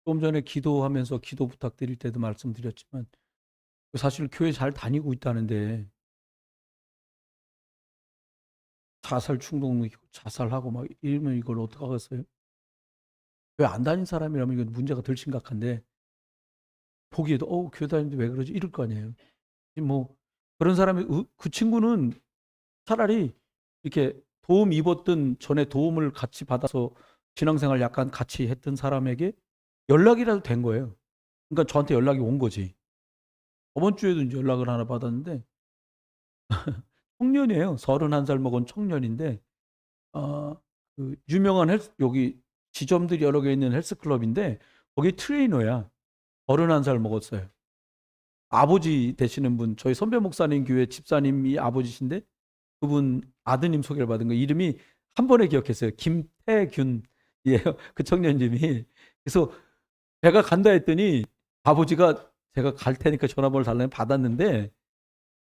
조금 전에 기도하면서 기도 부탁드릴 때도 말씀드렸지만 사실 교회 잘 다니고 있다는데 자살 충동 자살하고 막 이러면 이걸 어떡하겠어요? 교회 안 다닌 사람이라면 이건 문제가 덜 심각한데 보기에도 교회 다니는데 왜 그러지? 이럴 거 아니에요. 뭐 그런 사람이 그 친구는 차라리 이렇게 도움 입었던 전에 도움을 같이 받아서 신앙생활 약간 같이 했던 사람에게 연락이라도 된 거예요. 그러니까 저한테 연락이 온 거지. 저번 주에도 이제 연락을 하나 받았는데 청년이에요. 31살 먹은 청년인데 어 그 유명한 여기 지점들이 여러 개 있는 헬스클럽인데 거기 트레이너야. 31살 먹었어요. 아버지 되시는 분, 저희 선배 목사님 교회 집사님이 아버지신데 그분 아드님 소개를 받은 거 이름이 한 번에 기억했어요. 김태균이에요. 그 청년님이. 그래서 제가 간다 했더니 아버지가 제가 갈 테니까 전화번호를 달라고 받았는데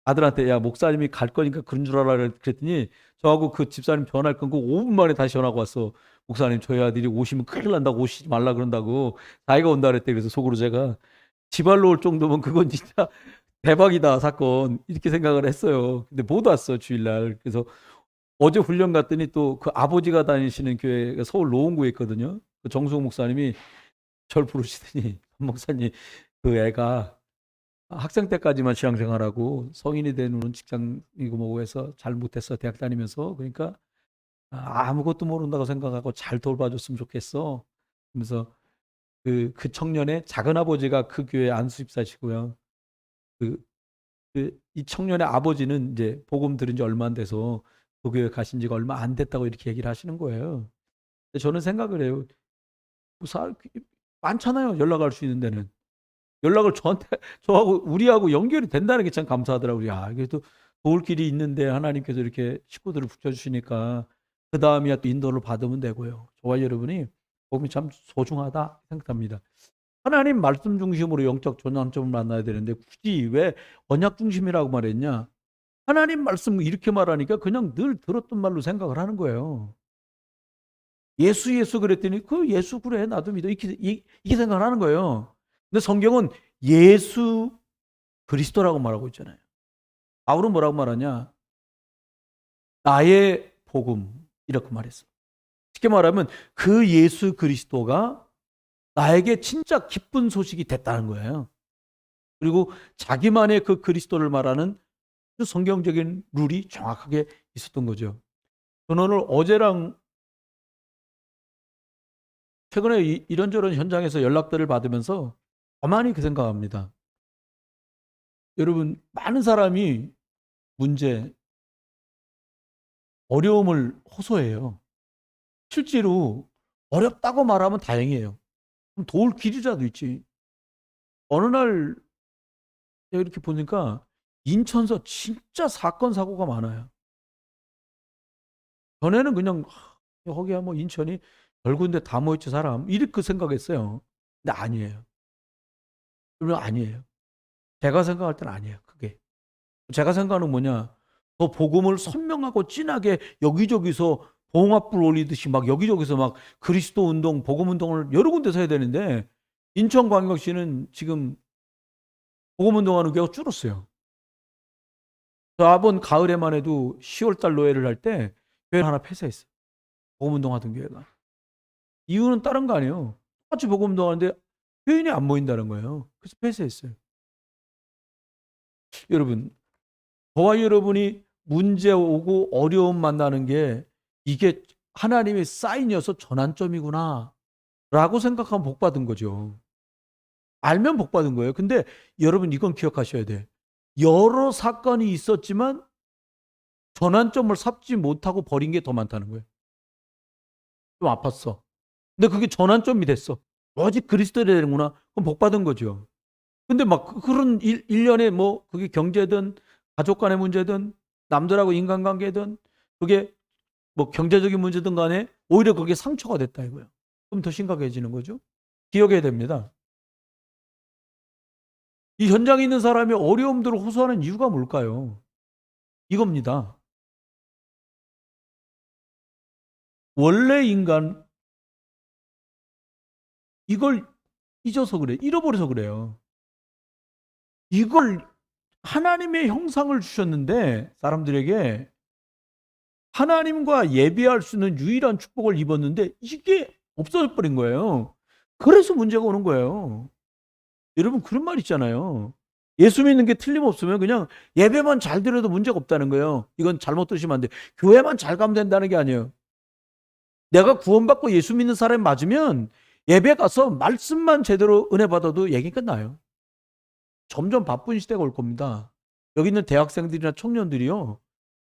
아들한테 야 목사님이 갈 거니까 그런 줄 알아 그랬더니 저하고 그 집사님 전화를 끊고 5분 만에 다시 전화가 왔어. 목사님 저희 아들이 오시면 큰일 난다고 오시지 말라 그런다고 자기가 온다 그랬대. 그래서 속으로 제가 지발로 올 정도면 그건 진짜 대박이다 사건 이렇게 생각을 했어요. 근데 못 왔어 주일날. 그래서 어제 훈련 갔더니 또 그 아버지가 다니시는 교회가 서울 노원구에 있거든요. 그 정수홍 목사님이 절 부르시더니 목사님 그 애가 학생 때까지만 신앙생활하고 성인이 된 후로는 직장이고 뭐고 해서 잘 못했어 대학 다니면서 그러니까 아무것도 모른다고 생각하고 잘 돌봐줬으면 좋겠어. 그러면서 그 청년의 작은 아버지가 그 교회 안수집사시고요. 그 이 청년의 아버지는 이제 복음 들은 지 얼마 안 돼서 그 교회 가신 지가 얼마 안 됐다고 이렇게 얘기를 하시는 거예요. 근데 저는 생각을 해요. 뭐 많잖아요. 연락할 수 있는 데는. 연락을 저한테 저하고 우리하고 연결이 된다는 게 참 감사하더라고요. 야, 이게 또 도울 길이 있는데 하나님께서 이렇게 식구들을 붙여주시니까 그 다음이야 또 인도를 받으면 되고요. 저와 여러분이 복음이 참 소중하다 생각합니다. 하나님 말씀 중심으로 영적 전환점을 만나야 되는데 굳이 왜 언약 중심이라고 말했냐? 하나님 말씀 이렇게 말하니까 그냥 늘 들었던 말로 생각을 하는 거예요. 예수 예수 그랬더니 그 예수 그래 나도 믿어 이렇게 생각을 하는 거예요. 근데 성경은 예수 그리스도라고 말하고 있잖아요. 바울은 뭐라고 말하냐? 나의 복음 이렇게 말했어. 쉽게 말하면 그 예수 그리스도가 나에게 진짜 기쁜 소식이 됐다는 거예요. 그리고 자기만의 그 그리스도를 말하는 그 성경적인 룰이 정확하게 있었던 거죠. 저는 오늘 어제랑 최근에 이런저런 현장에서 연락들을 받으면서 가만히 그 생각합니다. 여러분 많은 사람이 문제, 어려움을 호소해요. 실제로 어렵다고 말하면 다행이에요. 그럼 도울 길이라도 있지. 어느 날 제가 이렇게 보니까 인천서 진짜 사건 사고가 많아요. 전에는 그냥 거기야 뭐 인천이 별군데 다 모였지 사람 이렇게 생각했어요. 근데 아니에요. 여러분 아니에요. 제가 생각할 때는 아니에요. 그게. 제가 생각하는 뭐냐. 더 복음을 선명하고 진하게 여기저기서 봉합불 올리듯이 막 여기저기서 막 그리스도 운동, 복음 운동을 여러 군데서 해야 되는데 인천광역시는 지금 복음 운동하는 교회가 줄었어요. 저번 가을에만 해도 10월달 노예를 할 때 교회 하나 폐쇄했어요. 복음 운동하던 교회가. 이유는 다른 거 아니에요. 똑같이 복음 운동하는데 교인이 안 모인다는 거예요. 그래서 폐쇄했어요. 여러분, 저와 여러분이 문제 오고 어려움 만나는 게 이게 하나님의 사인이어서 전환점이구나 라고 생각하면 복 받은 거죠. 알면 복 받은 거예요. 근데 여러분 이건 기억하셔야 돼. 여러 사건이 있었지만 전환점을 삽지 못하고 버린 게 더 많다는 거예요. 좀 아팠어. 근데 그게 전환점이 됐어. 오직 그리스도를 되는구나. 그럼 복 받은 거죠. 근데 막 그런 일련의 뭐 그게 경제든 가족 간의 문제든 남들하고 인간관계든 그게 뭐 경제적인 문제든 간에 오히려 그게 상처가 됐다 이거예요. 그럼 더 심각해지는 거죠. 기억해야 됩니다. 이 현장에 있는 사람이 어려움들을 호소하는 이유가 뭘까요? 이겁니다. 원래 인간 이걸 잊어서 그래. 잃어버려서 그래요. 이걸 하나님의 형상을 주셨는데 사람들에게 하나님과 예배할 수 있는 유일한 축복을 입었는데 이게 없어져 버린 거예요. 그래서 문제가 오는 거예요. 여러분 그런 말 있잖아요. 예수 믿는 게 틀림없으면 그냥 예배만 잘 드려도 문제가 없다는 거예요. 이건 잘못 들으시면 안 돼. 교회만 잘 가면 된다는 게 아니에요. 내가 구원받고 예수 믿는 사람이 맞으면 예배 가서 말씀만 제대로 은혜 받아도 얘기 끝나요. 점점 바쁜 시대가 올 겁니다. 여기 있는 대학생들이나 청년들이요.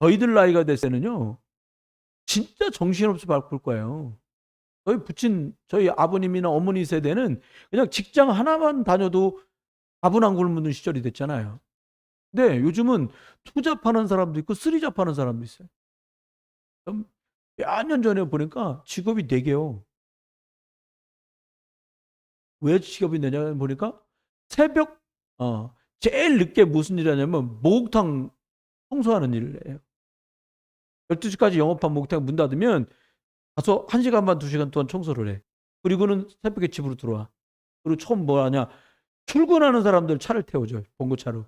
저희들 나이가 됐을 때는요. 진짜 정신없이 바쁠 거예요. 저희 아버님이나 어머니 세대는 그냥 직장 하나만 다녀도 밥은 안 굶는 시절이 됐잖아요. 근데 요즘은 투잡하는 사람도 있고 쓰리잡하는 사람도 있어요. 몇 년 전에 보니까 직업이 4개요. 왜 직업이 4냐 보니까 새벽 제일 늦게 무슨 일 하냐면 목욕탕 청소하는 일을 해요. 12시까지 영업한 목욕탕 문 닫으면 가서 1시간 반, 2시간 동안 청소를 해. 그리고는 새벽에 집으로 들어와. 그리고 처음 뭐 하냐? 출근하는 사람들 차를 태워줘요. 봉고차로.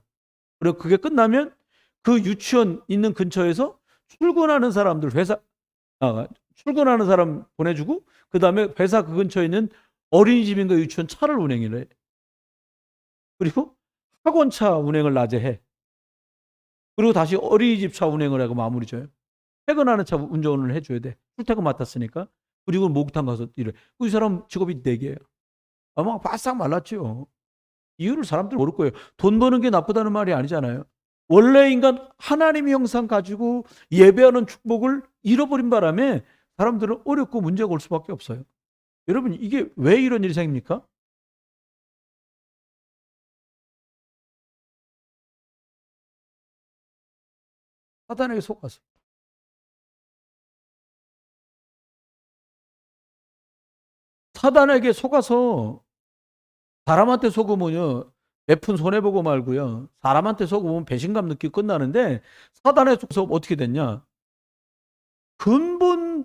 그리고 그게 끝나면 그 유치원 있는 근처에서 출근하는 사람들 출근하는 사람 보내주고 그다음에 회사 그 근처에 있는 어린이집인가 유치원 차를 운행을 해. 그리고 학원차 운행을 낮에 해. 그리고 다시 어린이집 차 운행을 하고 마무리 져요. 퇴근하는 차 운전을 해줘야 돼. 출퇴근 맡았으니까. 그리고 목욕탕 가서 일을. 이 사람 직업이 4개예요. 아마 바싹 말랐죠. 이유를 사람들 모를 거예요. 돈 버는 게 나쁘다는 말이 아니잖아요. 원래 인간 하나님의 형상 가지고 예배하는 축복을 잃어버린 바람에 사람들은 어렵고 문제가 올 수밖에 없어요. 여러분 이게 왜 이런 일이 생깁니까? 사단에게 속아서. 사단에게 속아서 사람한테 속으면요. 몇 푼 손해보고 말고요. 사람한테 속으면 배신감 느끼고 끝나는데 사단에 속아서 어떻게 됐냐. 근본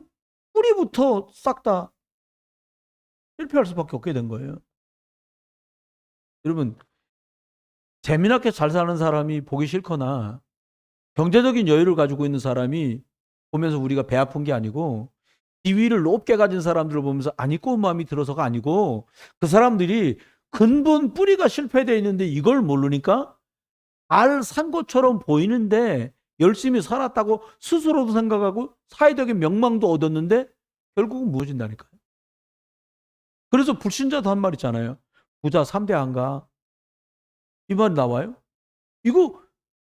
뿌리부터 싹 다 실패할 수밖에 없게 된 거예요. 여러분 재미나게 잘 사는 사람이 보기 싫거나 경제적인 여유를 가지고 있는 사람이 보면서 우리가 배 아픈 게 아니고 지위를 높게 가진 사람들을 보면서 안 이꺼운 마음이 들어서가 아니고 그 사람들이 근본 뿌리가 실패되어 있는데 이걸 모르니까 잘 산 것처럼 보이는데 열심히 살았다고 스스로도 생각하고 사회적인 명망도 얻었는데 결국은 무너진다니까요. 그래서 불신자도 한 말 있잖아요. 부자 3대 안가. 이 말 나와요? 이거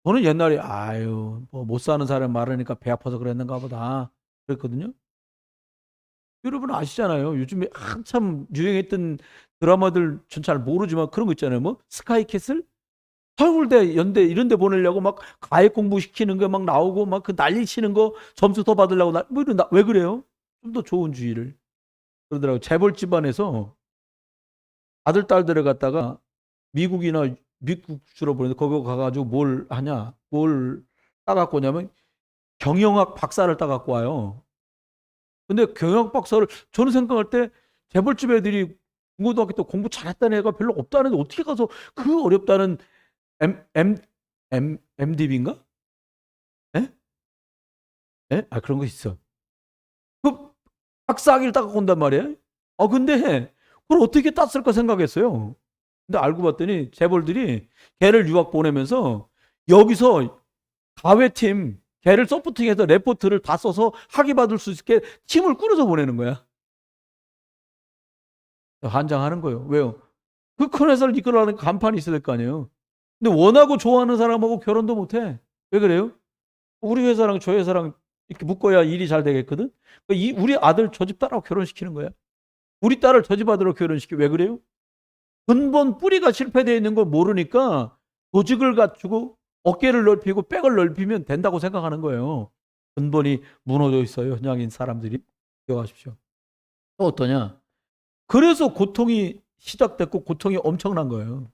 저는 옛날에 아유 뭐 못 사는 사람 말하니까 배 아파서 그랬는가 보다 그랬거든요. 여러분 아시잖아요. 요즘에 한참 유행했던 드라마들 전 잘 모르지만 그런 거 있잖아요. 뭐 스카이캐슬? 서울대, 연대 이런 데 보내려고 막 가액 공부시키는 거 막 나오고 막 그 난리 치는 거 점수 더 받으려고 뭐 이런 왜 그래요? 좀 더 좋은 주의를. 그러더라고요. 재벌 집안에서 아들 딸들을 갖다가 미국이나 미국 주로 보내는데 거기 가가지고 뭘 하냐? 뭘 따갖고 오냐면 경영학 박사를 따갖고 와요. 근데 경영학 박사를 저는 생각할 때 재벌집 애들이 중고등학교 때 공부 잘했다는 애가 별로 없다는데 어떻게 가서 그 어렵다는 MDB인가? 예? 예? 아 그런 거 있어. 그 박사학위를 따갖고 온단 말이에요. 근데 그걸 어떻게 땄을까 생각했어요. 근데 알고 봤더니 재벌들이 걔를 유학 보내면서 여기서 가외팀 걔를 서포팅해서 레포트를 다 써서 학위 받을 수 있게 팀을 꾸려서 보내는 거야. 환장하는 거예요. 왜요? 그 큰 회사를 이끌어가는 간판이 있어야 될 거 아니에요. 근데 원하고 좋아하는 사람하고 결혼도 못해. 왜 그래요? 우리 회사랑 저 회사랑 이렇게 묶어야 일이 잘 되겠거든. 우리 아들 저 집 딸하고 결혼시키는 거야. 우리 딸을 저 집 아들하고 결혼시키. 왜 그래요? 근본 뿌리가 실패되어 있는 걸 모르니까 조직을 갖추고 어깨를 넓히고 백을 넓히면 된다고 생각하는 거예요. 근본이 무너져 있어요. 현장인 사람들이. 기억하십시오. 또 어떠냐? 그래서 고통이 시작됐고 고통이 엄청난 거예요.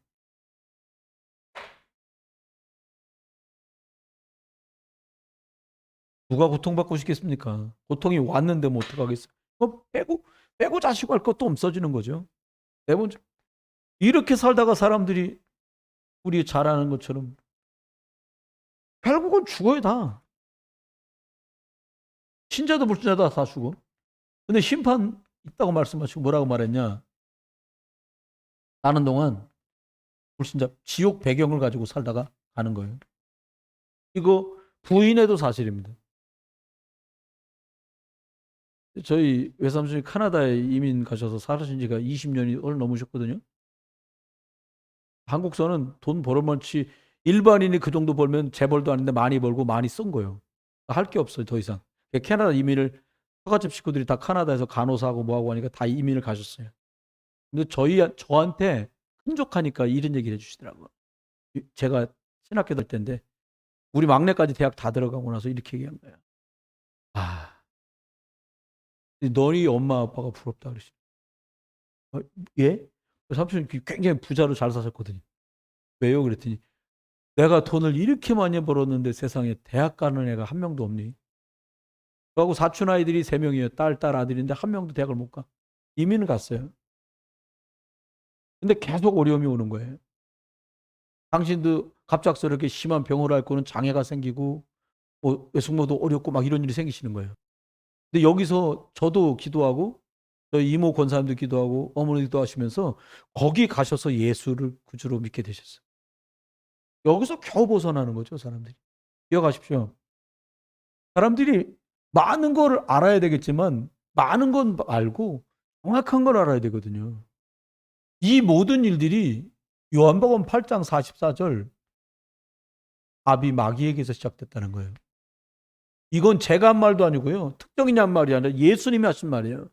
누가 고통받고 싶겠습니까? 고통이 왔는데 뭐 어떡하겠어요? 빼고 자시고 할 것도 없어지는 거죠. 네 번째 이렇게 살다가 사람들이 우리 잘 아는 것처럼 결국은 죽어요 다. 신자도 불신자도 다 죽어. 근데 심판 있다고 말씀하시고 뭐라고 말했냐? 사는 동안 불신자 지옥 배경을 가지고 살다가 가는 거예요. 이거 부인해도 사실입니다. 저희 외삼촌이 캐나다에 이민 가셔서 살으신 지가 20년이 넘으셨거든요. 한국서는 돈 벌어만치 일반인이 그 정도 벌면 재벌도 아닌데 많이 벌고 많이 쓴 거예요. 할 게 없어요 더 이상. 캐나다 이민을 처갓집 식구들이 다 캐나다에서 간호사하고 뭐하고 하니까 다 이민을 가셨어요. 근데 저한테 한족하니까 이런 얘기를 해주시더라고요. 제가 신학교 다닐 때인데 우리 막내까지 대학 다 들어가고 나서 이렇게 얘기한 거예요. 아, 너희 엄마 아빠가 부럽다 그러시. 예? 삼촌이 굉장히 부자로 잘 사셨거든요. 왜요? 그랬더니 내가 돈을 이렇게 많이 벌었는데 세상에 대학 가는 애가 한 명도 없니? 저하고 사촌 아이들이 3명이에요. 딸 아들인데 한 명도 대학을 못 가. 이민을 갔어요. 근데 계속 어려움이 오는 거예요. 당신도 갑작스럽게 심한 병을 앓고는 장애가 생기고 뭐 외숙모도 어렵고 막 이런 일이 생기시는 거예요. 근데 여기서 저도 기도하고 저희 이모 권사님도 기도하고 어머니도 기도하시면서 거기 가셔서 예수를 구주로 믿게 되셨어요. 여기서 겨우 벗어나는 거죠, 사람들이. 기억하십시오. 사람들이 많은 걸 알아야 되겠지만 많은 건 알고 정확한 걸 알아야 되거든요. 이 모든 일들이 요한복음 8장 44절 아비 마귀에게서 시작됐다는 거예요. 이건 제가 한 말도 아니고요. 특정인이 한 말이 아니라 예수님이 하신 말이에요.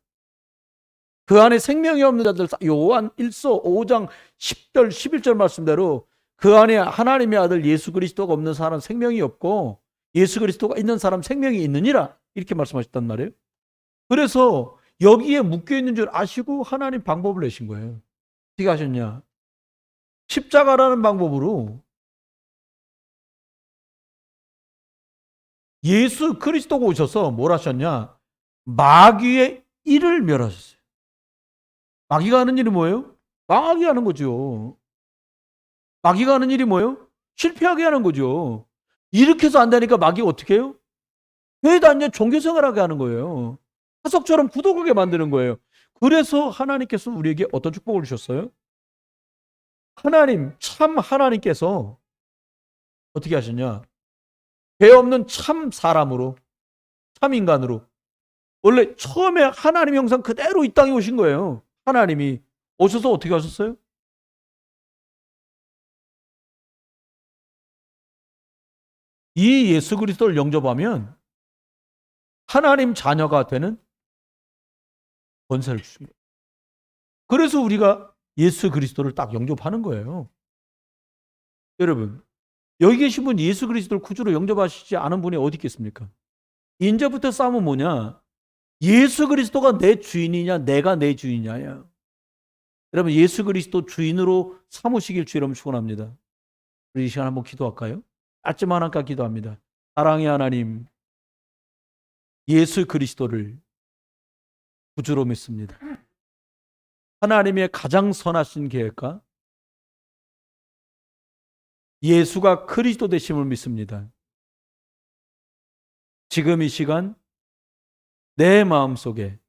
그 안에 생명이 없는 자들, 요한 1서 5장 10절 11절 말씀대로 그 안에 하나님의 아들 예수 그리스도가 없는 사람은 생명이 없고 예수 그리스도가 있는 사람 생명이 있느니라 이렇게 말씀하셨단 말이에요. 그래서 여기에 묶여있는 줄 아시고 하나님 방법을 내신 거예요. 어떻게 하셨냐? 십자가라는 방법으로 예수 그리스도가 오셔서 뭘 하셨냐? 마귀의 일을 멸하셨어요. 마귀가 하는 일이 뭐예요? 망하게 하는 거죠. 마귀가 하는 일이 뭐예요? 실패하게 하는 거죠. 이렇게 해서 안 되니까 마귀가 어떻게 해요? 교회 다니며 종교생활하게 하는 거예요. 화석처럼 굳어가게 만드는 거예요. 그래서 하나님께서 우리에게 어떤 축복을 주셨어요? 참 하나님께서 어떻게 하셨냐? 죄 없는 참 사람으로, 참 인간으로. 원래 처음에 하나님 형상 그대로 이 땅에 오신 거예요. 하나님이 오셔서 어떻게 하셨어요? 이 예수 그리스도를 영접하면 하나님 자녀가 되는 권세를 주신 거예요. 그래서 우리가 예수 그리스도를 딱 영접하는 거예요. 여러분, 여기 계신 분 예수 그리스도를 구주로 영접하시지 않은 분이 어디 있겠습니까? 이제부터 싸움은 뭐냐? 예수 그리스도가 내 주인이냐, 내가 내 주인이냐야. 여러분, 예수 그리스도 주인으로 삼으시길 주 여러분 축원합니다. 우리 이 시간 한번 기도할까요? 짧지만 한까 기도합니다. 사랑의 하나님, 예수 그리스도를 구주로 믿습니다. 하나님의 가장 선하신 계획과 예수가 그리스도 되심을 믿습니다. 지금 이 시간 내 마음속에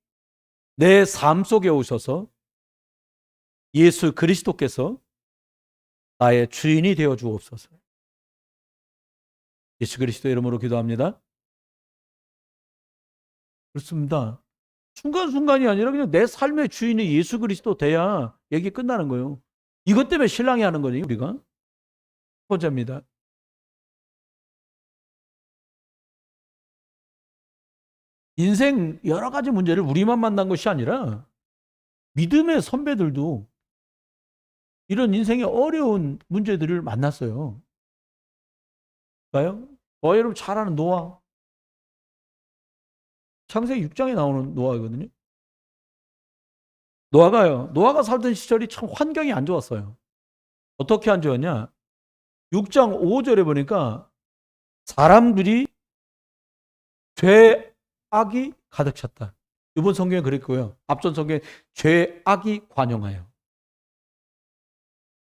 내 삶 속에 오셔서 예수 그리스도께서 나의 주인이 되어 주옵소서. 예수 그리스도 이름으로 기도합니다. 그렇습니다. 순간순간이 아니라 그냥 내 삶의 주인이 예수 그리스도 돼야 얘기 끝나는 거예요. 이것 때문에 신랑이 하는 거니 우리가. 첫 번째입니다. 인생 여러 가지 문제를 우리만 만난 것이 아니라 믿음의 선배들도 이런 인생의 어려운 문제들을 만났어요. 봐요? 여러분 잘 아는 노아. 창세기 6장에 나오는 노아거든요. 노아가 살던 시절이 참 환경이 안 좋았어요. 어떻게 안 좋았냐? 6장 5절에 보니까 사람들이 죄악이 가득 찼다. 이번 성경에 그랬고요. 앞전 성경에 죄악이 관영하여.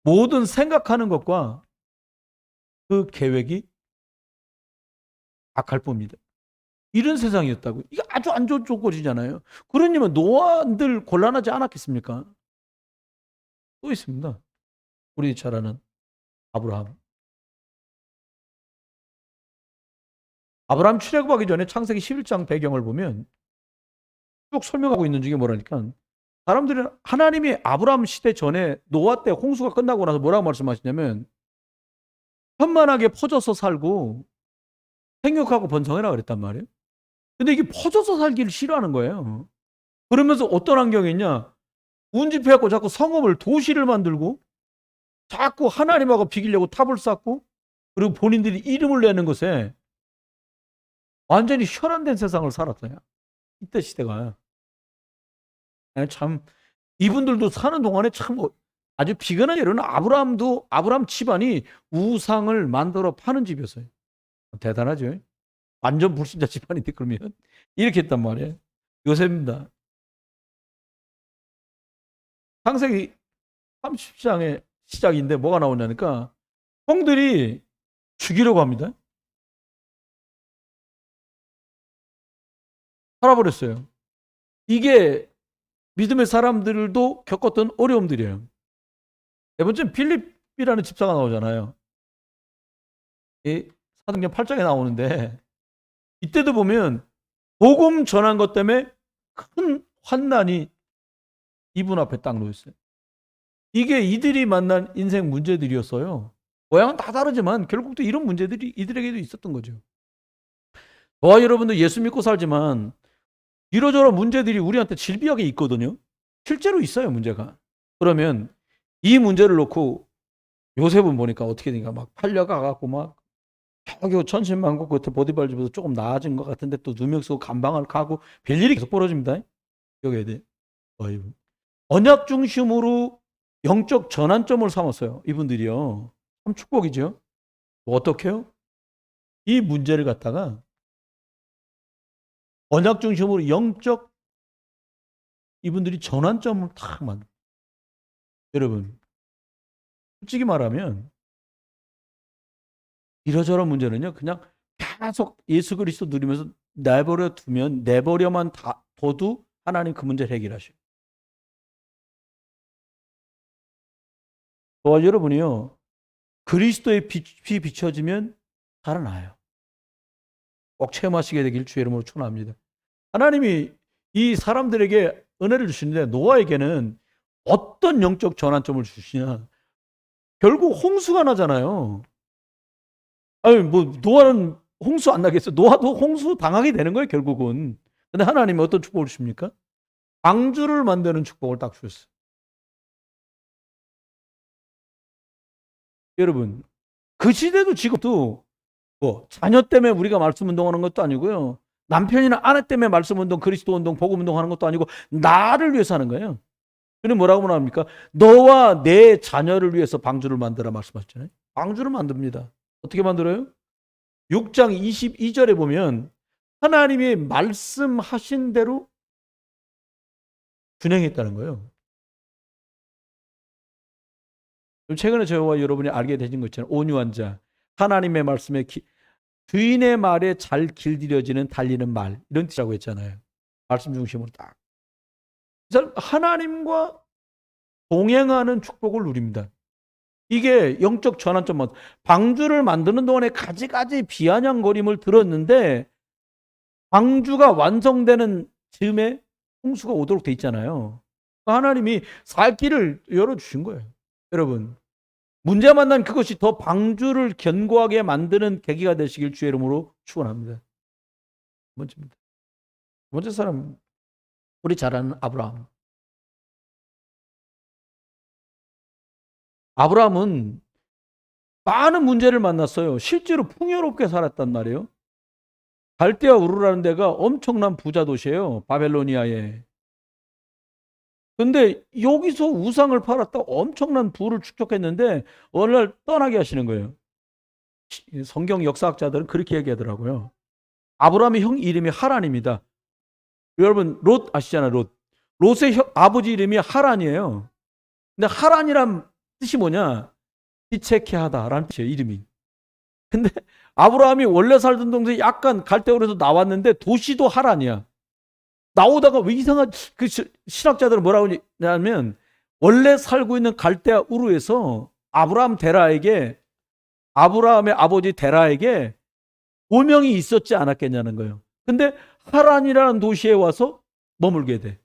모든 생각하는 것과 그 계획이 악할 뿐입니다. 이런 세상이었다고. 이게 아주 안 좋은 조건이잖아요. 그러냐면 노아들 곤란하지 않았겠습니까? 또 있습니다. 우리 잘 아는 아브라함. 아브라함 출애굽하기 전에 창세기 11장 배경을 보면 쭉 설명하고 있는 중에 뭐라니까, 사람들은 하나님이 아브라함 시대 전에 노아 때 홍수가 끝나고 나서 뭐라고 말씀하시냐면 편만하게 퍼져서 살고 생육하고 번성해라 그랬단 말이에요. 근데 이게 퍼져서 살기를 싫어하는 거예요. 그러면서 어떤 환경이 있냐, 운집해갖고 자꾸 성읍을, 도시를 만들고 자꾸 하나님하고 비기려고 탑을 쌓고, 그리고 본인들이 이름을 내는 것에 완전히 혈안된 세상을 살았어요. 이때 시대가. 참 이분들도 사는 동안에 참 아주 비근한 예로는 아브라함 집안이 우상을 만들어 파는 집이었어요. 대단하죠. 완전 불신자 집안인데 그러면 이렇게 했단 말이에요. 요셉입니다. 창세기 30장의 시작인데 뭐가 나오냐니까 형들이 죽이려고 합니다. 살아버렸어요. 이게 믿음의 사람들도 겪었던 어려움들이에요. 네 번째는 빌립이라는 집사가 나오잖아요. 이 사도행전 8장에 나오는데 이때도 보면 복음 전한 것 때문에 큰 환난이 이분 앞에 딱 놓였어요. 이게 이들이 만난 인생 문제들이었어요. 모양은 다 다르지만 결국 또 이런 문제들이 이들에게도 있었던 거죠. 저와 여러분도 예수 믿고 살지만 이러저러 문제들이 우리한테 질비하게 있거든요. 실제로 있어요, 문제가. 그러면 이 문제를 놓고 요셉은 보니까 어떻게 되니까 막 팔려가갖고 막 겨우 천신만고 끝에 보디발 집에서 조금 나아진 것 같은데 또 누명 쓰고 감방을 가고 별일이 계속 벌어집니다. 여기에 대해 언약 중심으로 영적 전환점을 삼았어요. 이분들이요. 참 축복이죠. 어떻게요? 이 문제를 갖다가 언약 중심으로 영적 이분들이 전환점을 탁 만들어요. 여러분, 솔직히 말하면 이러저런 문제는요, 그냥 계속 예수 그리스도 누리면서 내버려 두면, 내버려만 둬도 하나님 그 문제를 해결하셔요. 저와 여러분이요, 그리스도의 빛이 비춰지면 살아나요. 꼭 체험하시게 되길 주의 이름으로 축원합니다. 하나님이 이 사람들에게 은혜를 주시는데 노아에게는 어떤 영적 전환점을 주시냐? 결국 홍수가 나잖아요. 아니 뭐 노아는 홍수 안 나겠어요? 노아도 홍수 당하게 되는 거예요, 결국은. 근데 하나님이 어떤 축복을 주십니까? 방주를 만드는 축복을 딱 주셨어요. 여러분, 그 시대도 지금도 뭐 자녀 때문에 우리가 말씀 운동하는 것도 아니고요. 남편이나 아내 때문에 말씀 운동, 그리스도 운동, 복음 운동하는 것도 아니고 나를 위해서 하는 거예요. 그럼 뭐라고 말합니까? 너와 내 자녀를 위해서 방주를 만들어 말씀하셨잖아요. 방주를 만듭니다. 어떻게 만들어요? 6장 22절에 보면 하나님이 말씀하신 대로 준행했다는 거예요. 최근에 저와 여러분이 알게 되신 것 있잖아요. 온유한 자, 하나님의 말씀에 주인의 말에 잘 길들여지는 달리는 말, 이런 뜻이라고 했잖아요. 말씀 중심으로 딱. 하나님과 동행하는 축복을 누립니다. 이게 영적 전환점. 방주를 만드는 동안에 가지가지 비아냥거림을 들었는데 방주가 완성되는 즈음에 홍수가 오도록 돼 있잖아요. 하나님이 살 길을 열어주신 거예요. 여러분, 문제 만난 그것이 더 방주를 견고하게 만드는 계기가 되시길 주의 이름으로 축원합니다. 두 번째입니다. 두 번째 사람, 우리 잘 아는 아브라함. 아브라함은 많은 문제를 만났어요. 실제로 풍요롭게 살았단 말이에요. 갈대아 우르라는 데가 엄청난 부자 도시예요. 바벨로니아에. 근데 여기서 우상을 팔았다 엄청난 부를 축적했는데 어느 날 떠나게 하시는 거예요. 성경 역사학자들은 그렇게 얘기하더라고요. 아브라함의 형 이름이 하란입니다. 여러분 롯 아시잖아요. 롯의 아버지 이름이 하란이에요. 근데 하란이란 뜻이 뭐냐? 지체케 하다라는 뜻이에요, 이름이. 근데 아브라함이 원래 살던 동생이 약간 갈대우르에서 나왔는데 도시도 하란이야. 나오다가 왜 이상한, 그 신학자들은 뭐라고 하냐면 원래 살고 있는 갈대아 우르에서 아브라함의 아버지 데라에게 고명이 있었지 않았겠냐는 거예요. 근데 하란이라는 도시에 와서 머물게 돼.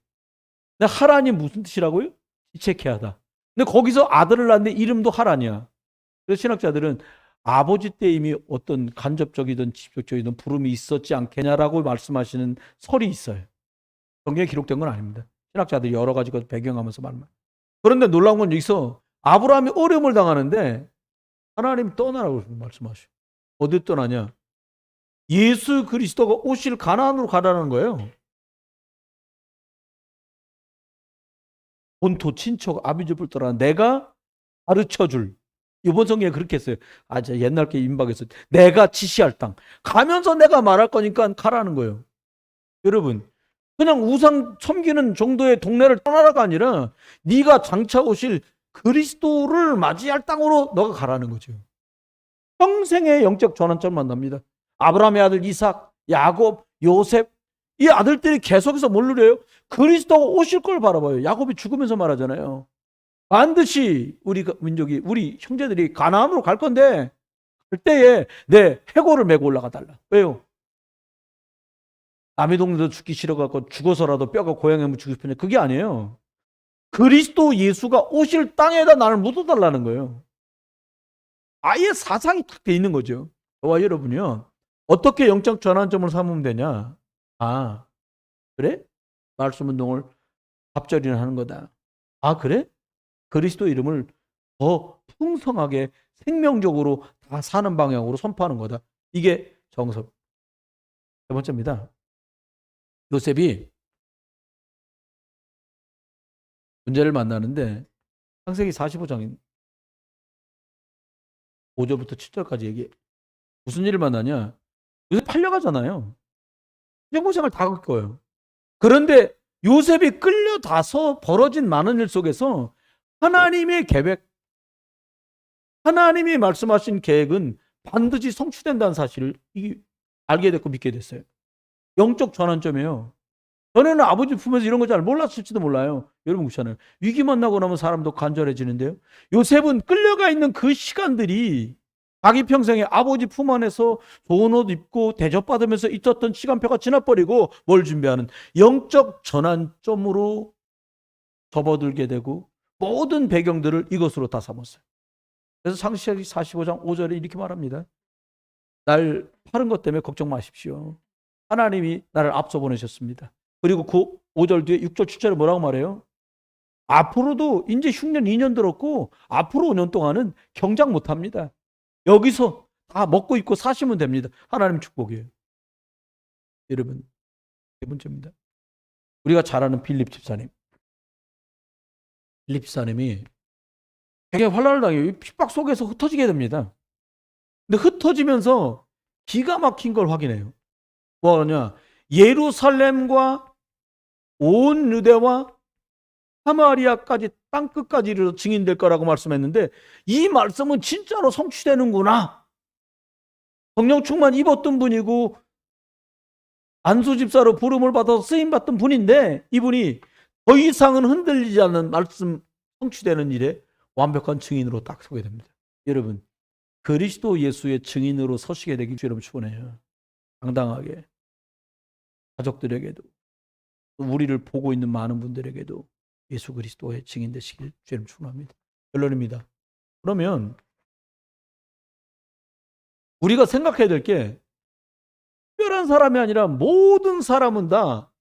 근데 하란이 무슨 뜻이라고요? 지체케하다. 근데 거기서 아들을 낳는데 이름도 하란이야. 그래서 신학자들은 아버지 때 이미 어떤 간접적이든 직접적이든 부름이 있었지 않겠냐라고 말씀하시는 설이 있어요. 성경에 기록된 건 아닙니다. 신학자들이 여러 가지 것 배경하면서 말합니다. 그런데 놀라운 건 여기서 아브라함이 어려움을 당하는데 하나님 떠나라고 말씀하셔요. 어디 떠나냐? 예수 그리스도가 오실 가나안으로 가라는 거예요. 본토 친척 아비집을 떠나 내가 가르쳐줄. 이번 성경에 그렇게 했어요. 저 옛날 게 임박에서 내가 지시할 땅 가면서 내가 말할 거니까 가라는 거예요. 여러분, 그냥 우상 섬기는 정도의 동네를 떠나라가 아니라 네가 장차 오실 그리스도를 맞이할 땅으로 너가 가라는 거죠. 평생의 영적 전환점을 만납니다. 아브라함의 아들 이삭, 야곱, 요셉, 이 아들들이 계속해서 뭘 누려요? 그리스도가 오실 걸 바라봐요. 야곱이 죽으면서 말하잖아요. 반드시 우리 민족이, 우리 형제들이 가나안으로 갈 건데 그때에 내 해골을 메고 올라가 달라. 왜요? 남의 동네도 죽기 싫어갖고 죽어서라도 뼈가 고향에 묻히고 싶은데 그게 아니에요. 그리스도 예수가 오실 땅에다 나를 묻어달라는 거예요. 아예 사상이 딱 돼 있는 거죠. 저와 여러분이요. 어떻게 영적 전환점을 삼으면 되냐? 그래? 말씀 운동을 갑절이나 하는 거다. 그래? 그리스도 이름을 더 풍성하게 생명적으로 다 사는 방향으로 선포하는 거다. 이게 정석. 세 번째입니다. 요셉이 문제를 만나는데 창세기 45장 5절부터 7절까지 얘기해. 무슨 일을 만나냐? 요셉 팔려가잖아요. 생생을 다 할 거예요. 그런데 요셉이 끌려다서 벌어진 많은 일 속에서 하나님의 계획, 하나님이 말씀하신 계획은 반드시 성취된다는 사실을 알게 됐고 믿게 됐어요. 영적 전환점이에요. 전에는 아버지 품에서 이런 거 잘 몰랐을지도 몰라요. 여러분 그렇잖아요. 위기 만나고 나면 사람도 간절해지는데요. 요셉은 끌려가 있는 그 시간들이 자기 평생에 아버지 품 안에서 좋은 옷 입고 대접받으면서 있었던 시간표가 지나버리고 뭘 준비하는 영적 전환점으로 접어들게 되고 모든 배경들을 이것으로 다 삼았어요. 그래서 창세기 45장 5절에 이렇게 말합니다. 날 파는 것 때문에 걱정 마십시오. 하나님이 나를 앞서 보내셨습니다. 그리고 그 5절 뒤에 6절 7절에 뭐라고 말해요? 앞으로도 이제 흉년 2년 들었고 앞으로 5년 동안은 경작 못합니다. 여기서 다 먹고 입고 사시면 됩니다. 하나님 축복이에요. 여러분, 세 번째입니다. 우리가 잘 아는 빌립 집사님. 빌립 집사님이 되게 환난을 당해요. 핍박 속에서 흩어지게 됩니다. 근데 흩어지면서 기가 막힌 걸 확인해요. 뭐냐? 예루살렘과 온 유대와 사마리아까지 땅끝까지 이르러 증인될 거라고 말씀했는데 이 말씀은 진짜로 성취되는구나. 성령 충만 입었던 분이고 안수 집사로 부름을 받아서 쓰임 받던 분인데 이분이 더 이상은 흔들리지 않는 말씀 성취되는 일에 완벽한 증인으로 딱 서게 됩니다. 여러분, 그리스도 예수의 증인으로 서시게 되기 여러분 축원해요. 당당하게 가족들에게도 우리를 보고 있는 많은 분들에게도 예수 그리스도의 증인 되시길 주님 축원합니다. 결론입니다. 그러면 우리가 생각해야 될 게 특별한 사람이 아니라 모든 사람은 다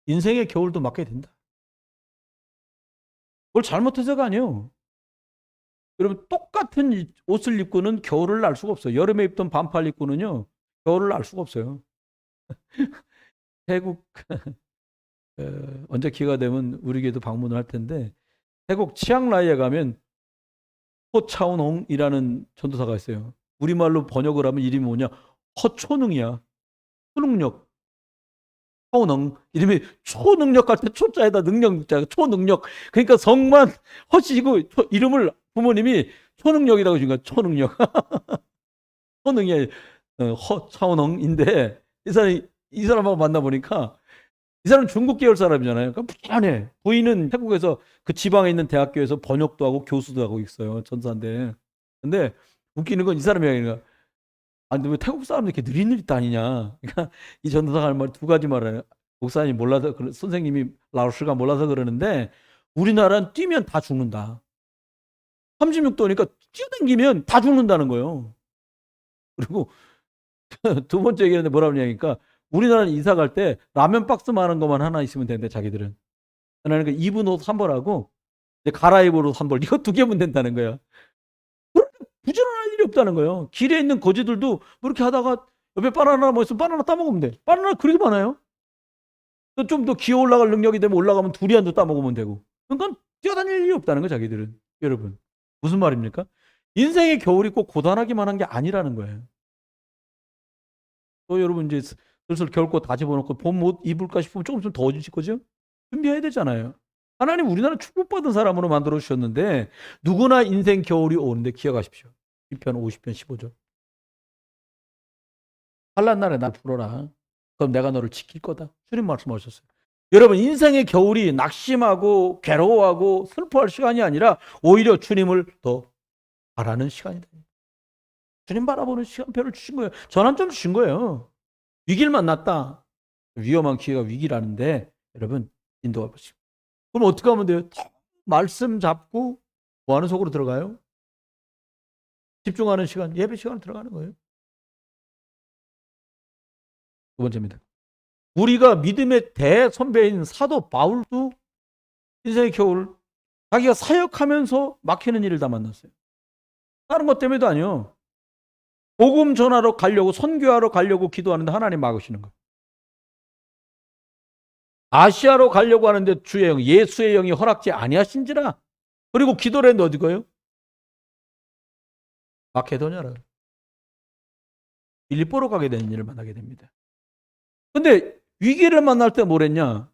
인생의 겨울도 맞게 된다. 그걸 잘못해서가 아니에요. 여러분 똑같은 옷을 입고는 겨울을 알 수가 없어요. 여름에 입던 반팔 입고는요 겨울을 알 수가 없어요. 태국 언제 기회가 되면 우리 교회도 방문을 할 텐데 태국 치앙라이에 가면 호차오농이라는 전도사가 있어요. 우리말로 번역을 하면 이름이 뭐냐? 허초능이야. 초능력. 초능 이름이 초능력 할 때 초자에다 능력자 초능력. 그러니까 성만 허시고 이름을 부모님이 초능력이라고 지은 거야. 초능력. 초능이 차오능인데 이 사람하고 만나 보니까 이 사람은 중국 계열 사람이잖아요. 그러니까 미안해. 부인은 태국에서 그 지방에 있는 대학교에서 번역도 하고 교수도 하고 있어요. 전사인데. 근데 웃기는 건 이 사람이 아니라 아, 근데 왜 태국 사람들 이렇게 느릿느릿 다니냐. 그러니까 이 전도사가 할 말 두 가지 말을 목사님이 몰라서 선생님이 라오스가 몰라서 그러는데 우리나라는 뛰면 다 죽는다. 36도니까 뛰어다니면 다 죽는다는 거예요. 그리고 두 번째 얘기하는데 뭐라고 하냐니까 우리나라는 이사 갈 때 라면 박스 많은 것만 하나 있으면 되는데 자기들은 그러니까 입은 옷 한 벌하고 갈아입을 옷 한 벌 이거 두 개면 된다는 거야. 부지런할 일이 없다는 거예요. 길에 있는 거지들도 뭐 이렇게 하다가 옆에 바나나 뭐 있으면 바나나 따먹으면 돼. 바나나 그렇게 많아요. 좀 더 기어 올라갈 능력이 되면 올라가면 두리안도 따먹으면 되고. 그러니까 뛰어다닐 일이 없다는 거예요, 자기들은. 여러분 무슨 말입니까? 인생의 겨울이 꼭 고단하기만 한 게 아니라는 거예요. 또 여러분 이제 슬슬 겨울꽃 다 집어넣고 봄 옷 입을까 싶으면 조금 좀 더워지실 거죠? 준비해야 되잖아요. 하나님 우리나라 축복받은 사람으로 만들어 주셨는데 누구나 인생 겨울이 오는데 기억하십시오. 10편 50편 15절. 환난 날에 나 풀어라. 그럼 내가 너를 지킬 거다. 주님 말씀하셨어요. 여러분 인생의 겨울이 낙심하고 괴로워하고 슬퍼할 시간이 아니라 오히려 주님을 더 바라는 시간이다. 주님 바라보는 시간표를 주신 거예요. 전환점 주신 거예요. 위기를 만났다. 위험한 기회가 위기라는데 여러분 인도가 보시고. 그럼 어떻게 하면 돼요? 말씀 잡고 뭐 하는 속으로 들어가요? 집중하는 시간, 예배 시간 들어가는 거예요. 두 번째입니다. 우리가 믿음의 대선배인 사도 바울도 인생의 겨울 자기가 사역하면서 막히는 일을 다 만났어요. 다른 것 때문에도 아니요. 복음 전하러 가려고 선교하러 가려고 기도하는데 하나님 막으시는 거예요. 아시아로 가려고 하는데 주의 영, 예수의 영이 허락지 아니하신지라. 그리고 기도를 했는데 어디 가요? 마케도냐라. 빌립보로 가게 되는 일을 만나게 됩니다. 근데 위기를 만날 때 뭐랬냐?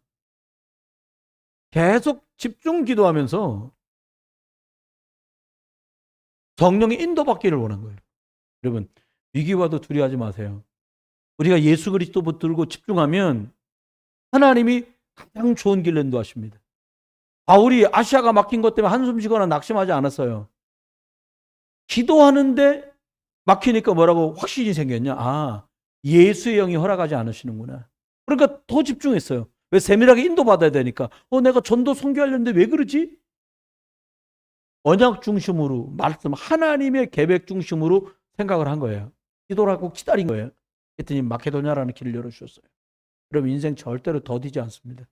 계속 집중 기도하면서 성령의 인도받기를 원한 거예요. 여러분 위기와도 두려워하지 마세요. 우리가 예수 그리스도 붙들고 집중하면 하나님이 가장 좋은 길로 인도하십니다. 바울이 아시아가 막힌 것 때문에 한숨 쉬거나 낙심하지 않았어요. 기도하는데 막히니까 뭐라고 확신이 생겼냐? 아, 예수의 영이 허락하지 않으시는구나. 그러니까 더 집중했어요. 왜? 세밀하게 인도받아야 되니까. 내가 전도 선교하려는데 왜 그러지? 언약 중심으로 말씀 하나님의 계획 중심으로 생각을 한 거예요. 기도를 하고 기다린 거예요. 그랬더니 마케도냐라는 길을 열어주셨어요. 그럼 인생 절대로 더디지 않습니다.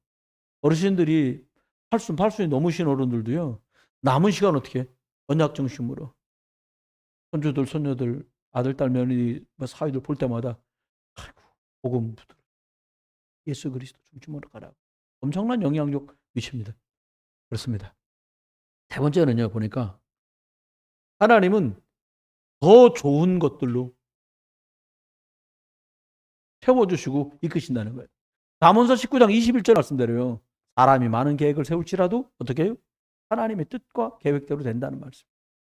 어르신들이 팔순이 넘으신 어른들도요. 남은 시간 어떻게 해? 언약 중심으로. 손주들, 손녀들, 아들, 딸, 며느리, 사위들 볼 때마다 아이고, 복음 붙들어. 예수 그리스도 중심으로 가라. 엄청난 영향력 미칩니다. 그렇습니다. 세 번째는요, 보니까 하나님은 더 좋은 것들로 채워주시고 이끄신다는 거예요. 잠언서 19장 21절 말씀대로요. 사람이 많은 계획을 세울지라도 어떻게 해요? 하나님의 뜻과 계획대로 된다는 말씀.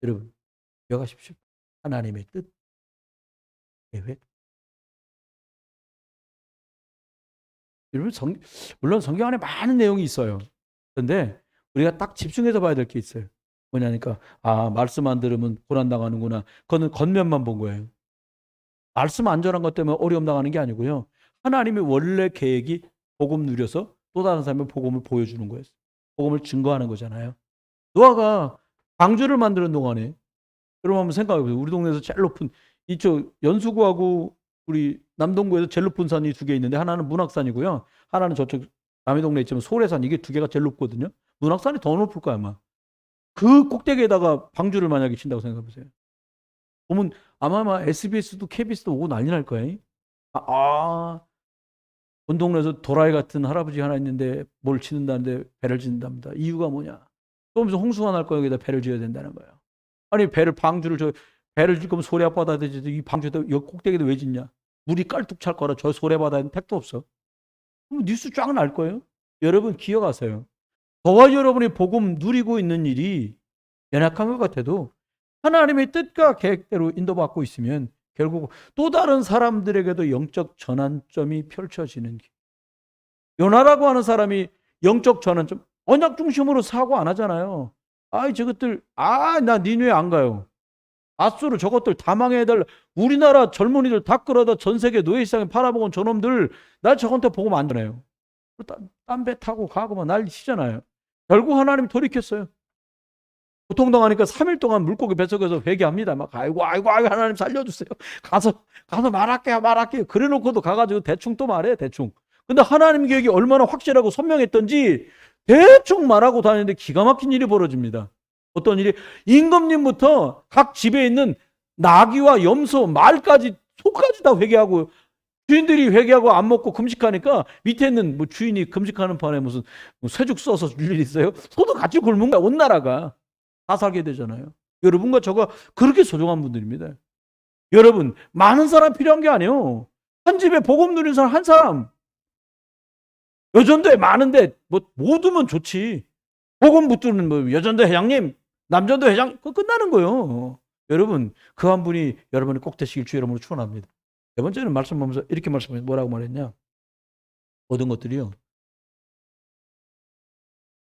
여러분 기억하십시오. 하나님의 뜻, 계획. 여러분 물론 성경 안에 많은 내용이 있어요. 그런데 우리가 딱 집중해서 봐야 될 게 있어요. 뭐냐니까 말씀 안 들으면 고난 당하는구나. 그거는 겉면만 본 거예요. 말씀 안 전한 것 때문에 어려움 당하는 게 아니고요. 하나님의 원래 계획이 복음 누려서 또 다른 사람의 복음을 보여주는 거예요. 복음을 증거하는 거잖아요. 노아가 방주를 만드는 동안에 여러분 한번 생각해 보세요. 우리 동네에서 제일 높은 이쪽 연수구하고 우리 남동구에서 제일 높은 산이 두 개 있는데 하나는 문학산이고요. 하나는 저쪽 남의 동네에 있지만 소래산 이게 두 개가 제일 높거든요. 문학산이 더 높을 거야 아마. 그 꼭대기에다가 방주를 만약에 친다고 생각해 보세요. 보면 아마 SBS도 KBS도 오고 난리 날 거예요. 본 동네에서 도라이 같은 할아버지 하나 있는데 뭘 치는다는데 배를 짓는답니다. 이유가 뭐냐? 또 무슨 홍수가 날 거야 여기다 배를 지어야 된다는 거예요. 아니 방주를 배를 짓 거면 소래 앞바다에 되지 이 방주에다 이 꼭대기에다 왜 짓냐? 물이 깔뚝 찰 거라 저 소래 바다에는 택도 없어. 그럼 뉴스 쫙 날 거예요. 여러분 기억하세요. 저와 여러분이 복음 누리고 있는 일이 연약한 것 같아도 하나님의 뜻과 계획대로 인도받고 있으면 결국 또 다른 사람들에게도 영적 전환점이 펼쳐지는 길. 요나라고 하는 사람이 영적 전환점, 언약 중심으로 사고 안 하잖아요. 아이 저것들, 나 니누에 안 가요. 아수르 저것들 다 망해달라. 우리나라 젊은이들 다 끌어다 전 세계 노예시장에 팔아먹은 저놈들, 날 저건데 보고 안 되네요. 딴 배 타고 가고 막 난리 치잖아요. 결국 하나님 돌이켰어요. 고통당하니까 3일 동안 물고기 뱃속에서 회개합니다. 막 아이고 하나님 살려주세요. 가서 말할게요. 그래놓고도 가가지고 대충 또 말해 대충. 근데 하나님 계획이 얼마나 확실하고 선명했던지 대충 말하고 다니는데 기가 막힌 일이 벌어집니다. 어떤 일이? 임금님부터 각 집에 있는 나귀와 염소, 말까지, 소까지 다 회개하고, 주인들이 회개하고 안 먹고 금식하니까 밑에 있는 뭐 주인이 금식하는 판에 무슨 쇠죽 써서 줄 일 있어요? 소도 같이 굶은 거야. 온 나라가 다 살게 되잖아요. 여러분과 저가 그렇게 소중한 분들입니다. 여러분, 많은 사람 필요한 게 아니에요. 한 집에 복음 누리는 사람 한 사람. 여전도에 많은데 뭐 모두면 좋지. 복음 붙드는 뭐 여전도 회장님, 남전도 회장, 그거 끝나는 거예요. 여러분, 그 한 분이 여러분이 꼭 되시길 주 여러분으로 축원합니다. 네 번째는 말씀하면서 이렇게 말씀해 뭐라고 말했냐? 모든 것들이요.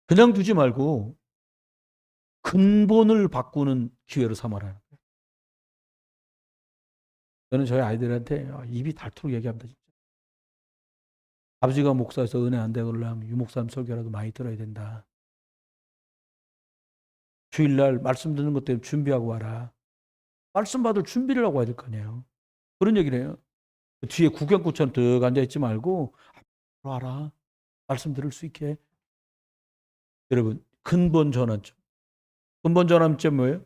그냥 두지 말고 근본을 바꾸는 기회로 삼아라. 저는 저희 아이들한테 입이 닳도록 얘기합니다. 진짜. 아버지가 목사에서 은혜 안 되걸랑 유목사님 설교라도 많이 들어야 된다. 주일날 말씀 듣는 것 때문에 준비하고 와라. 말씀 받을 준비를 하고 와야 될 거 아니에요. 그런 얘기를 해요. 뒤에 구경꾼처럼 득 앉아있지 말고 앞으로 와라. 말씀 들을 수 있게. 여러분, 근본 전환점. 근본 전환점 뭐예요?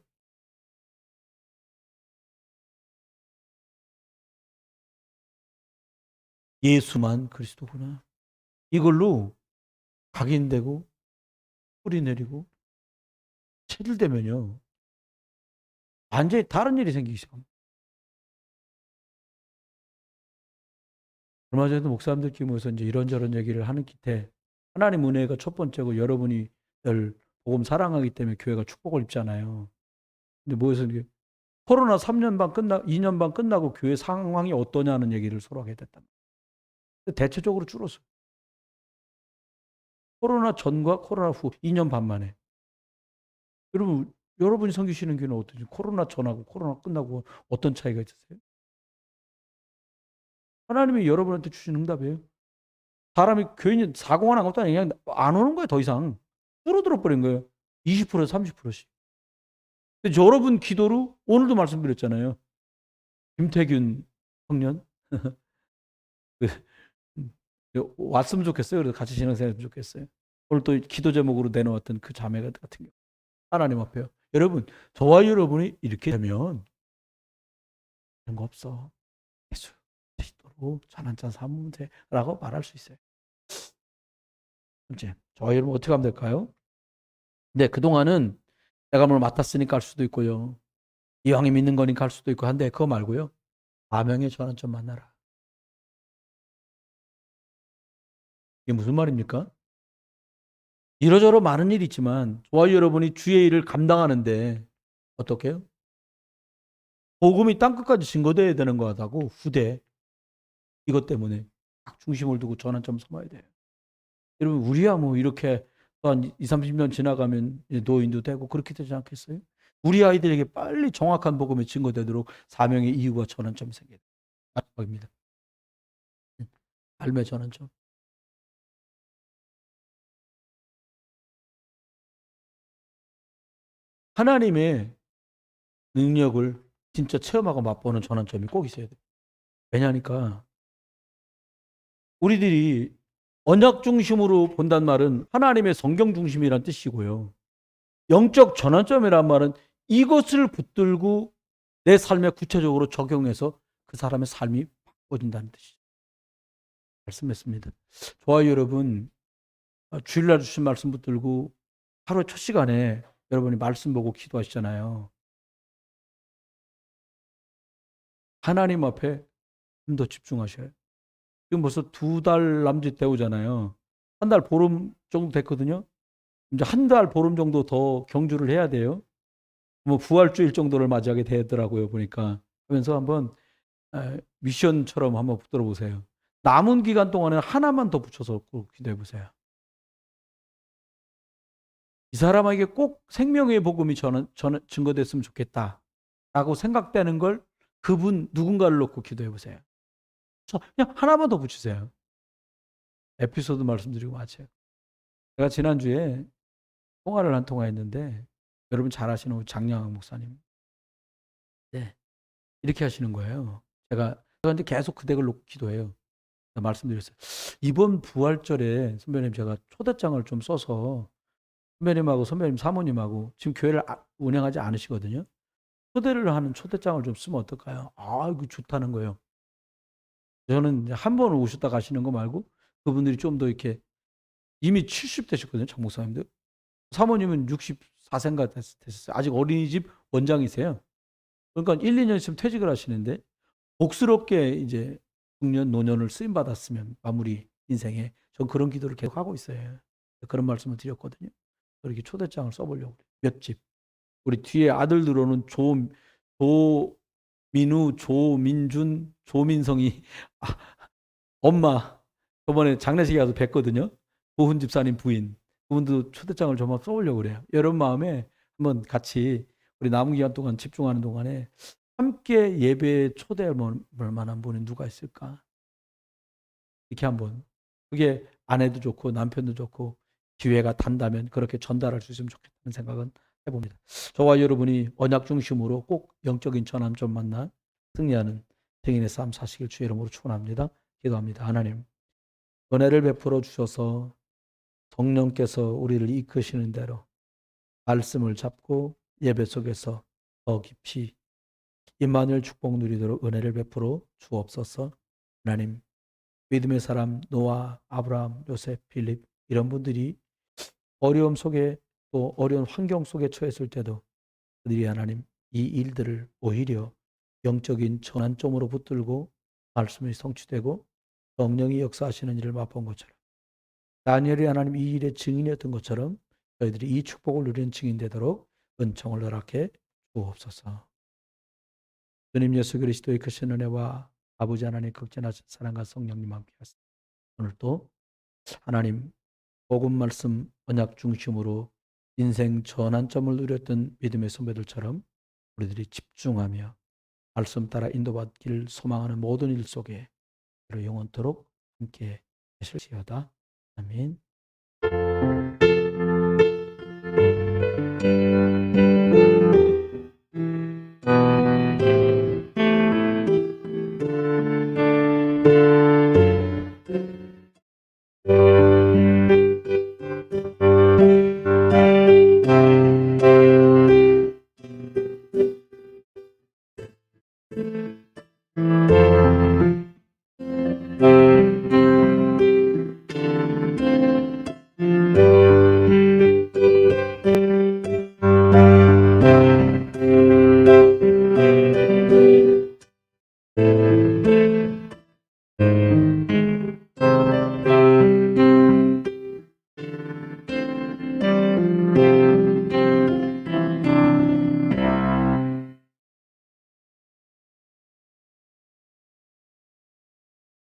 예수만 그리스도구나. 이걸로 각인되고 뿌리 내리고 체질되면요. 완전히 다른 일이 생기기 시작합니다. 얼마 전에도 목사님들끼리 모여서 이제 이런저런 얘기를 하는 기태 하나님 은혜가 첫 번째고 여러분이 늘 복음 사랑하기 때문에 교회가 축복을 입잖아요. 근데 모여서 이게 코로나 3년 반 2년 반 끝나고 교회 상황이 어떠냐는 얘기를 서로 하게 됐단 말이에요. 대체적으로 줄었어요. 코로나 전과 코로나 후 2년 반 만에. 여러분이 섬기시는 교회는 어떠지? 코로나 전하고 코로나 끝나고 어떤 차이가 있으세요? 하나님이 여러분한테 주신 응답이에요. 사람이 교인이 사고가 난 것도 아니고 그냥 안 오는 거예요. 더 이상. 줄어들어 버린 거예요. 20%에서 30%씩. 근데 여러분 기도로 오늘도 말씀드렸잖아요. 김태균 청년. 그, 왔으면 좋겠어요. 그래서 같이 신앙생활 했으면 좋겠어요. 오늘 또 기도 제목으로 내놓았던 그 자매 같은 경우. 하나님 앞에요. 여러분, 저와 여러분이 이렇게 되면 그런 거 없어. 예수 그리스도로 잔 한 잔 삼으면 돼라고 말할 수 있어요. 번째, 저와 여러분 어떻게 하면 될까요? 네, 그동안은 내가 뭘 맡았으니까 할 수도 있고요. 이왕이 믿는 거니까 할 수도 있고 한데 그거 말고요. 사명의 전환점 만나라. 이게 무슨 말입니까? 이러저러 많은 일이 있지만 저와 여러분이 주의 일을 감당하는데 어떻게 해요? 복음이 땅끝까지 증거돼야 되는 거하다고 후대 이것 때문에 딱 중심을 두고 전환점 삼아야 돼요. 여러분 우리야 뭐 이렇게 한 20, 30년 지나가면 노인도 되고 그렇게 되지 않겠어요? 우리 아이들에게 빨리 정확한 복음이 증거되도록 사명의 이유와 전환점이 생겨야 돼요. 마지막입니다. 삶의 전환점. 하나님의 능력을 진짜 체험하고 맛보는 전환점이 꼭 있어야 돼요. 왜냐하니까 우리들이 언약 중심으로 본다는 말은 하나님의 성경 중심이란 뜻이고요. 영적 전환점이란 말은 이것을 붙들고 내 삶에 구체적으로 적용해서 그 사람의 삶이 바꿔진다는 뜻이죠. 말씀했습니다. 저와 여러분 주일날 주신 말씀 붙들고 하루 첫 시간에 여러분이 말씀 보고 기도하시잖아요. 하나님 앞에 좀 더 집중하셔요. 지금 벌써 2달 남짓 되오잖아요. 한 달 보름 정도 됐거든요. 이제 한 달 보름 정도 더 경주를 해야 돼요. 뭐 부활주일 정도를 맞이하게 되더라고요, 보니까. 하면서 한번 미션처럼 한번 붙들어 보세요. 남은 기간 동안에 하나만 더 붙여서 꼭 기도해 보세요. 이 사람에게 꼭 생명의 복음이 증거됐으면 좋겠다라고 생각되는 걸 그분 누군가를 놓고 기도해 보세요. 그냥 하나만 더 붙이세요. 에피소드 말씀드리고 마쳐요. 제가 지난주에 통화를 한 통화했는데 여러분 잘 아시는 우리 장량학 목사님. 네. 이렇게 하시는 거예요. 제가 이제 계속 그 댁을 놓고 기도해요. 말씀드렸어요. 이번 부활절에 선배님 제가 초대장을 좀 써서 선배님하고 선배님 사모님하고 지금 교회를 운영하지 않으시거든요. 초대를 하는 초대장을 좀 쓰면 어떨까요? 아, 이거 좋다는 거예요. 저는 한 번 오셨다 가시는 거 말고 그분들이 좀 더 이렇게 이미 70 되셨거든요, 장 목사님들. 사모님은 64세인가 됐었어요. 아직 어린이집 원장이세요. 그러니까 1, 2년 있으면 퇴직을 하시는데 복스럽게 이제 중년 노년을 쓰임 받았으면 마무리 인생에 전 그런 기도를 계속 하고 있어요. 그런 말씀을 드렸거든요. 이렇게 초대장을 써보려고 그래요. 몇 집. 우리 뒤에 아들 들어오는 조민우, 조민준, 조민성이 엄마 저번에 장례식에 가서 뵀거든요. 고훈 집사님 부인. 그분도 초대장을 좀 한번 써보려고 그래요. 여러분 마음에 한번 같이 우리 남은 기간 동안 집중하는 동안에 함께 예배에 초대할 만한 분이 누가 있을까? 이렇게 한번. 그게 아내도 좋고 남편도 좋고 기회가 단다면 그렇게 전달할 수 있으면 좋겠다는 생각은 해봅니다. 저와 여러분이 언약 중심으로 꼭 영적인 전환점 만나 승리하는 증인의 삶 사시길 주의 이름으로 축원합니다. 기도합니다. 하나님, 은혜를 베풀어 주셔서 성령께서 우리를 이끄시는 대로 말씀을 잡고 예배 속에서 더 깊이 임마누엘 축복 누리도록 은혜를 베풀어 주옵소서. 하나님, 믿음의 사람 노아, 아브라함, 요셉, 빌립 이런 분들이 어려움 속에 또 어려운 환경 속에 처했을 때도 그들이 하나님 이 일들을 오히려 영적인 전환점으로 붙들고 말씀이 성취되고 성령이 역사하시는 일을 맛본 것처럼 다니엘이 하나님 이 일의 증인이었던 것처럼 저희들이 이 축복을 누리는 증인 되도록 은총을 허락해 주옵소서. 주님 예수 그리스도의 크신 은혜와 아버지 하나님 극진하신 사랑과 성령님 함께 하시고 오늘도 하나님 복음 말씀 언약 중심으로 인생 전환점을 누렸던 믿음의 선배들처럼 우리들이 집중하며 말씀 따라 인도받기를 소망하는 모든 일 속에 영원토록 함께 하실지어다. 아멘.